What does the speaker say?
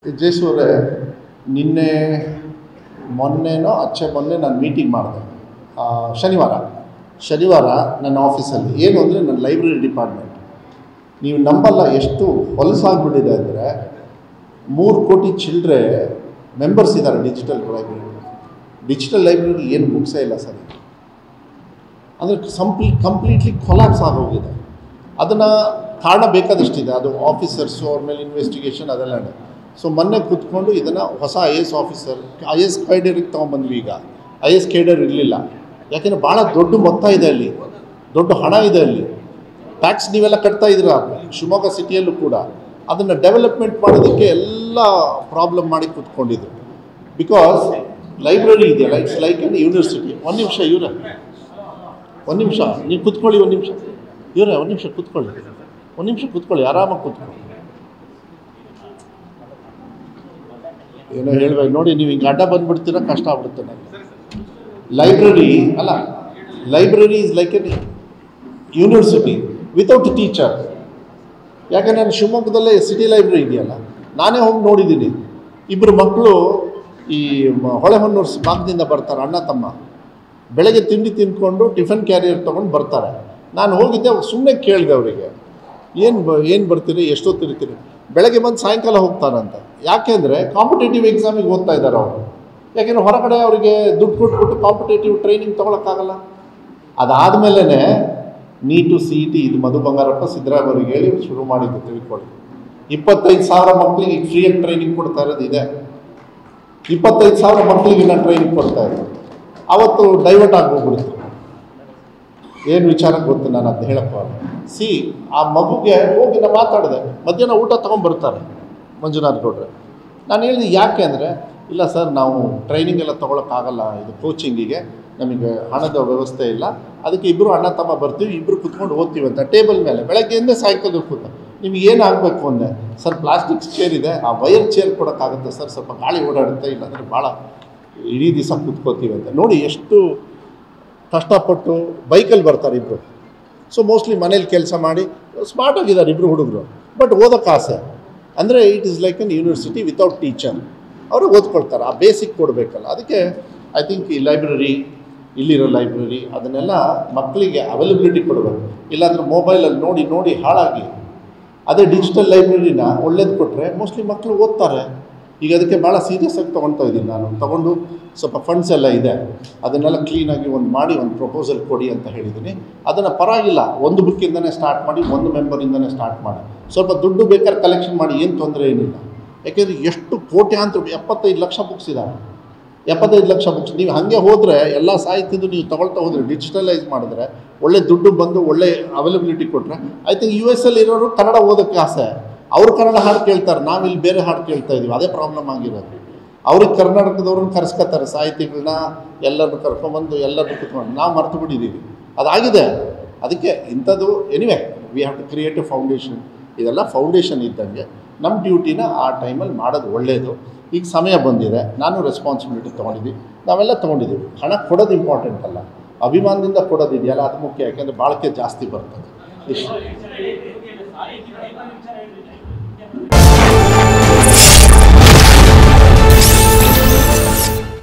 ಜೇಸೂರೇ ನಿನ್ನೆ ಮೊನ್ನೆನೋ ಮೊನ್ನೆ ನಾನು ಮೀಟಿಂಗ್ ಮಾಡಿದೆ ಶನಿವಾರ ನನ್ನ ಆಫೀಸಲ್ಲಿ ಏನು ಅಂದರೆ ನನ್ನ ಲೈಬ್ರರಿ ಡಿಪಾರ್ಟ್ಮೆಂಟ್ ನೀವು ನಂಬಲ್ಲ ಎಷ್ಟು ಹೊಲಸಾಗ್ಬಿಟ್ಟಿದೆ ಅಂದರೆ 3 ಕೋಟಿ ಚಿಲ್ಲರೆ ಮೆಂಬರ್ಸ್ ಇದ್ದಾರೆ ಡಿಜಿಟಲ್ ಲೈಬ್ರರಿ ಏನು ಬುಕ್ಸೇ ಇಲ್ಲ ಸರ್ ಅಂದರೆ ಕಂಪ್ಲೀಟ್ಲಿ ಕೊಲ್ಯಾಪ್ಸ್ ಆಗೋಗಿದೆ. ಅದನ್ನು ಕಾರಣ ಬೇಕಾದಷ್ಟಿದೆ, ಅದು ಆಫೀಸರ್ಸು ಅವ್ರ ಮೇಲೆ ಇನ್ವೆಸ್ಟಿಗೇಷನ್ ಅದೆಲ್ಲ. ಸೊ ಮೊನ್ನೆ ಕೂತ್ಕೊಂಡು ಇದನ್ನು ಹೊಸ IAS ಆಫೀಸರ್ IAS ಕೇಡರಿಗೆ ತೊಗೊಂಬಂದ್ವಿ. ಈಗ IAS ಕೇಡರ್ ಇರಲಿಲ್ಲ, ಯಾಕೆಂದರೆ ಭಾಳ ದೊಡ್ಡ ಮೊತ್ತ ಇದೆ ಅಲ್ಲಿ, ದೊಡ್ಡ ಹಣ ಇದೆ ಅಲ್ಲಿ. ಟ್ಯಾಕ್ಸ್ ನೀವೆಲ್ಲ ಕಟ್ತಾ ಇದ್ದೀರ ಶಿವಮೊಗ್ಗ ಸಿಟಿಯಲ್ಲೂ ಕೂಡ. ಅದನ್ನು ಡೆವಲಪ್ಮೆಂಟ್ ಮಾಡೋದಕ್ಕೆ ಎಲ್ಲ ಪ್ರಾಬ್ಲಮ್ ಮಾಡಿ ಕೂತ್ಕೊಂಡಿದ್ರು. ಬಿಕಾಸ್ ಲೈಬ್ರರಿ ಇದೆಯಲ್ಲ, ಇಟ್ಸ್ ಲೈಕ್ ಆನ್ ಯೂನಿವರ್ಸಿಟಿ. ಒಂದು ನಿಮಿಷ ನೀವು ಕೂತ್ಕೊಳ್ಳಿ, ಒಂದು ನಿಮಿಷ ಕೂತ್ಕೊಳ್ಳಿ, ಆರಾಮಾಗಿ ಕೂತ್ಕೊಳ್ಳಿ. ಏನೋ ಹೇಳ್ಬೇಕು ನೋಡಿ, ನೀವು ಹಿಂಗೆ ಅಡ್ಡ ಬಂದುಬಿಡ್ತೀರ, ಕಷ್ಟ ಆಗ್ಬಿಡುತ್ತೆ ನನಗೆ. Library is like an university without teacher. ಯಾಕೆ ನಾನು ಶಿವಮೊಗ್ಗದಲ್ಲೇ ಸಿಟಿ ಲೈಬ್ರರಿ ಇದೆಯಲ್ಲ, ನಾನೇ ಹೋಗಿ ನೋಡಿದ್ದೀನಿ. 2 ಮಕ್ಕಳು ಈ ಹೊಳೆಹೊನ್ನೂರು ಭಾಗದಿಂದ ಬರ್ತಾರೆ, ಅಣ್ಣ ತಮ್ಮ. ಬೆಳಗ್ಗೆ ತಿಂಡಿ ತಿಂದ್ಕೊಂಡು ಟಿಫನ್ ಕ್ಯಾರಿಯರ್ ತೊಗೊಂಡು ಬರ್ತಾರೆ. ನಾನು ಹೋಗಿದ್ದೆ, ಸುಮ್ಮನೆ ಕೇಳಿದೆ ಅವರಿಗೆ, ಏನು ಬರ್ತೀರಿ, ಎಷ್ಟೊತ್ತಿರ್ತೀರಿ? ಬೆಳಗ್ಗೆ ಬಂದು ಸಾಯಂಕಾಲ ಹೋಗ್ತಾರಂತ. ಯಾಕೆಂದರೆ ಕಾಂಪಿಟೇಟಿವ್ ಎಕ್ಸಾಮಿಗೆ ಓದ್ತಾ ಇದ್ದಾರೆ ಅವರು. ಯಾಕೆಂದರೆ ಹೊರಗಡೆ ಅವರಿಗೆ ದುಡ್ಡು ಕೊಟ್ಬಿಟ್ಟು ಕಾಂಪಿಟೇಟಿವ್ ಟ್ರೈನಿಂಗ್ ತೊಗೊಳಕ್ಕಾಗಲ್ಲ. ಅದಾದಮೇಲೆ ನೀಟು CET ಇದು ಮಧು ಬಂಗಾರಪ್ಪ ಸಿದ್ದರಾಮಯ್ಯವ್ರಿಗೆ ಹೇಳಿ ಶುರು ಮಾಡಿದ್ದು. ತಿಳ್ಕೊಳ್ಳಿ, 25,000 ಮಕ್ಕಳಿಗೆ ಈಗ ಫ್ರೀಯಾಗಿ ಟ್ರೈನಿಂಗ್ ಕೊಡ್ತಾ ಇರೋದು ಇದೆ. 25,000 ಮಕ್ಕಳಿಗೆ ನಾನು ಟ್ರೈನಿಂಗ್ ಕೊಡ್ತಾ ಇರೋದು. ಅವತ್ತು ಡೈವರ್ಟ್ ಆಗೋಗ್ಬಿಡ್ತು. ಏನು ವಿಚಾರಕ್ಕೆ ಗೊತ್ತು, ನಾನು ಅದು ಹೇಳೋಕ್ಕಾಗಲ್ಲ. ಆ ಮಗುಗೆ ಹೋಗಿ ನಾನು ಮಾತಾಡಿದೆ. ಮಧ್ಯಾಹ್ನ ಊಟ ತೊಗೊಂಡ್ಬರ್ತಾರೆ ಮಂಜುನಾಥ್ ಗೌಡ್ರೆ. ನಾನು ಹೇಳಿದೆ ಯಾಕೆ ಅಂದರೆ, ಇಲ್ಲ ಸರ್ ನಾವು ಟ್ರೈನಿಂಗ್ ಎಲ್ಲ ತೊಗೊಳಕ್ಕಾಗಲ್ಲ, ಇದು ಕೋಚಿಂಗಿಗೆ ನಮಗೆ ಹಣದ ವ್ಯವಸ್ಥೆ ಇಲ್ಲ, ಅದಕ್ಕೆ 2 ಅಣ್ಣ ತಮ್ಮ ಬರ್ತೀವಿ, 2 ಕುತ್ಕೊಂಡು ಓದ್ತೀವಿ ಅಂತ. ಟೇಬಲ್ ಮೇಲೆ ಬೆಳಗ್ಗೆಯಿಂದ ಸಾಯಂಕಾಲ ಕೂತ. ನಿಮ್ಗೆ ಏನು ಆಗಬೇಕು ಅಂದೆ. ಸರ್ ಪ್ಲಾಸ್ಟಿಕ್ ಚೇರ್ ಇದೆ, ಆ ವೈರ್ ಚೇರ್ ಕೊಡೋಕ್ಕಾಗುತ್ತೆ ಸರ್, ಸ್ವಲ್ಪ ಗಾಳಿ ಓಡಾಡುತ್ತೆ, ಇಲ್ಲಾಂದರೆ ಭಾಳ ಇಡೀ ದಿವಸ ಕೂತ್ಕೋತೀವಿ ಅಂತ. ನೋಡಿ ಎಷ್ಟು ಕಷ್ಟಪಟ್ಟು ಬೈಕಲ್ಲಿ ಬರ್ತಾರೆ 2. ಸೊ ಮೋಸ್ಟ್ಲಿ ಮನೇಲಿ ಕೆಲಸ ಮಾಡಿ ಸ್ಮಾರ್ಟ್ ಆಗಿದ್ದಾರೆ 2 ಹುಡುಗರು. ಬಟ್ ಓದೋಕ್ಕೆ ಆಸೆ. ಅಂದರೆ it is like an university without teacher. ಅವರು ಓದ್ಕೊಳ್ತಾರೆ, ಆ ಬೇಸಿಕ್ ಕೊಡಬೇಕಲ್ಲ. ಅದಕ್ಕೆ ಐ ಥಿಂಕ್ ಈ ಲೈಬ್ರರಿ, ಇಲ್ಲಿರೋ ಲೈಬ್ರರಿ ಅದನ್ನೆಲ್ಲ ಮಕ್ಕಳಿಗೆ ಅವೈಲಬಿಲಿಟಿ ಕೊಡಬೇಕು. ಇಲ್ಲಾಂದರೆ ಮೊಬೈಲಲ್ಲಿ ನೋಡಿ ಹಾಳಾಗಿ. ಅದೇ ಡಿಜಿಟಲ್ ಲೈಬ್ರರಿನ ಒಳ್ಳೇದು ಕೊಟ್ಟರೆ ಮೋಸ್ಟ್ಲಿ ಮಕ್ಕಳು ಓದ್ತಾರೆ. ಈಗ ಅದಕ್ಕೆ ಭಾಳ ಸೀರಿಯಸ್ಸಾಗಿ ತೊಗೊಳ್ತಾ ಇದ್ದೀನಿ ನಾನು. ತೊಗೊಂಡು ಸ್ವಲ್ಪ ಫಂಡ್ಸ್ ಎಲ್ಲ ಇದೆ, ಅದನ್ನೆಲ್ಲ ಕ್ಲೀನಾಗಿ ಮಾಡಿ ಒಂದು ಪ್ರಪೋಸಲ್ ಕೊಡಿ ಅಂತ ಹೇಳಿದ್ದೀನಿ. ಅದನ್ನು ಪರವಾಗಿಲ್ಲ, 1 ಬುಕ್ಕಿಂದನೇ ಸ್ಟಾರ್ಟ್ ಮಾಡಿ, 1 ಮೆಂಬರಿಂದನೇ ಸ್ಟಾರ್ಟ್ ಮಾಡಿ. ಸ್ವಲ್ಪ ದುಡ್ಡು ಬೇಕಾದ್ರೆ ಕಲೆಕ್ಷನ್ ಮಾಡಿ, ಏನು ತೊಂದರೆ ಏನಿಲ್ಲ. ಯಾಕೆಂದರೆ ಎಷ್ಟು ಕೋಟ್ಯಾಂತರ 75 ಲಕ್ಷ ಬುಕ್ಸ್ ಇದ್ದಾವೆ. 75 ಲಕ್ಷ ಬುಕ್ಸ್ ನೀವು ಹಾಗೆ ಹೋದರೆ ಎಲ್ಲ ಸಾಹಿತ್ಯದ್ದು ನೀವು ತೊಗೊಳ್ತಾ ಹೋದರೆ, ಡಿಜಿಟಲೈಸ್ ಮಾಡಿದ್ರೆ, ಒಳ್ಳೆ ದುಡ್ಡು ಬಂದು ಒಳ್ಳೆ ಅವೈಲಬಿಲಿಟಿ ಕೊಟ್ಟರೆ, ಐ ಥಿಂಕ್ US ಇರೋರು ಕನ್ನಡ ಓದೋಕ್ಕೆ ಆಸೆ. ಅವ್ರು ಕನ್ನಡ ಹಾಡು ಕೇಳ್ತಾರೆ, ನಾವಿಲ್ಲಿ ಬೇರೆ ಹಾಡು ಕೇಳ್ತಾ ಇದ್ದೀವಿ. ಅದೇ ಪ್ರಾಬ್ಲಮ್ ಆಗಿರೋದು. ಅವ್ರಿಗೆ ಕರ್ನಾಟಕದವ್ರನ್ನ ಕರೆಸ್ಕೊತಾರೆ, ಸಾಹಿತಿಗಳನ್ನ ಎಲ್ಲರನ್ನು ಕರ್ಕೊಂಬಂದು ಎಲ್ಲರನ್ನು ಕುತ್ಕೊಂಡು. ನಾವು ಮರ್ತು ಬಿಟ್ಟಿದ್ದೀವಿ, ಅದಾಗಿದೆ. ಅದಕ್ಕೆ ಇಂಥದ್ದು anyway we have to create a foundation. ಇದೆಲ್ಲ ಫೌಂಡೇಶನ್ ಇದ್ದಂಗೆ ನಮ್ಮ ಡ್ಯೂಟಿನ ಆ ಟೈಮಲ್ಲಿ ಮಾಡೋದು ಒಳ್ಳೆಯದು. ಈಗ ಸಮಯ ಬಂದಿದೆ, ನಾನು ರೆಸ್ಪಾನ್ಸಿಬಿಲಿಟಿ ತೊಗೊಂಡಿದ್ದೀವಿ, ನಾವೆಲ್ಲ ತೊಗೊಂಡಿದ್ದೀವಿ. ಹಣ ಕೊಡೋದು ಇಂಪಾರ್ಟೆಂಟ್ ಅಲ್ಲ, ಅಭಿಮಾನದಿಂದ ಕೊಡೋದಿದೆಯಲ್ಲ ಅದು ಮುಖ್ಯ. ಯಾಕೆಂದರೆ ಬಾಳಿಕೆ ಜಾಸ್ತಿ ಬರ್ತದೆ.